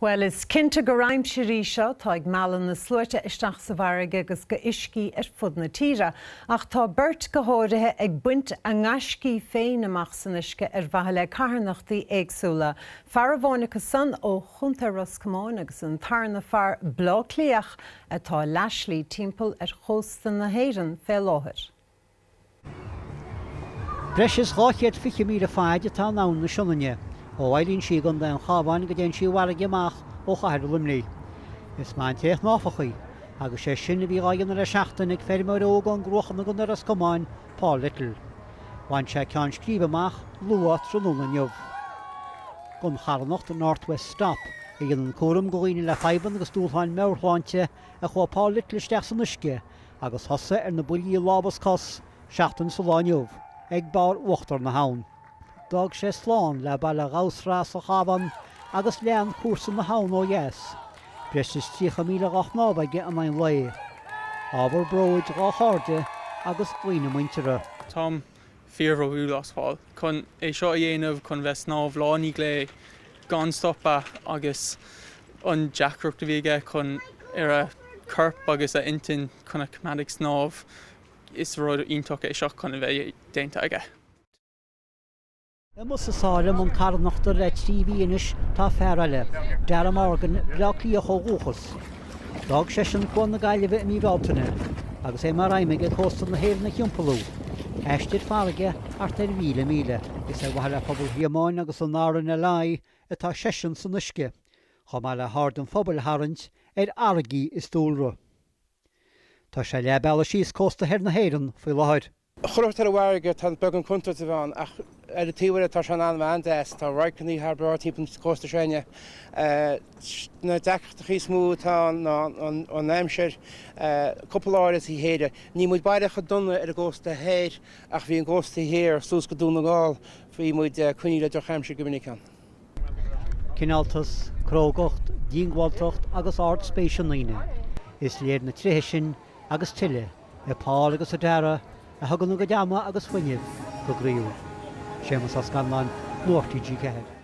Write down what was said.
Well, is cinnte go raimsir seo tá ag meallan na slúirte isteach sa bharraige agus go iscí ar fud na tíre, ach tá bheirt go háirithe ag buint a ngascí féin amach san uisce ar bhaithe le carthanachtaí éagsúla. Fear bháinne san ó chunta Roscomáin agus an tarna fear blá cleach atá leislí timpeall ar chóstan na héireann fé láthir. Breis is gáchiad 50,000 fáide tá nán na sionne. ó bhailíonn si gan den chábhain go dtéann si bharraige amach ó chathir limlí. Is maith teacht náfachaí, agus sé sin bhí gáigeanna le seachtain ag fermór ógan grochanna gan Roscomáin Paul Little. Bhain sé ceann scríb amach Nuacht TG4. Gon carthanacht an Northwest Stop i ggan cuaram go ghaoine le feiban agus dúltháin meabhrláinte a chu Paul Little isteach san uisce agus thosa ar na builí lábas cos seachtain sa láinneomh ag bar uachtar na hain. Dag sé sláán le bailla gásrás a chaban agus lean cuasan na hain ó dheas. Breis is 3,000 baige an ein lé. Aber broid gá cháde agus bhuiine muintere. Tom fear ó bhúlas fáil. Chun é seo dhéanamh chun bheith snámh lánaí lé gan stoppa agus an deacrúcht a bhíige chun ar a curp agus a intin chun a cumadic snámh is rud iontócha é seo chun a bheith déanta aige. Mus a sáile an carthanachta le TV inis tá fear eile, dearm organ bleachlí a chomhúchas. Dag sé sin chuan na gaiileh ní rátaine, agus é mar raimige cóstan na héir na chimpalú. Eistir farige art ar 1,000 is é bhaile pobl hiamáin agus an náran na lai atá sesin san uisce. Chá má le hard an phobal harint ar argaí is dúlra. Tá sé le beala síos cósta hir na héireann faoi láthir. Chomh ar a bharige tá beagán chunta a bhain ach ar a tíhar tá sean an bhain des tá roicaní thar breá típan cóstaisceana. Na teacht chi smú tá an Aimseir couple áras í héide. Ní muid baidecha donna ar a ggósta héir ach bhí an ggósta héir sús go dúna gáil faoi muid cuine le do Aimseir go minic an. Cináltas, crógacht, díngháiltocht agus art spéisiúnaine. Is léir na tríthe sin agus tuile, i Páil agus a deara a thugann go deama agus fuinneamh go gríomh. Sémas as Nuacht TG4.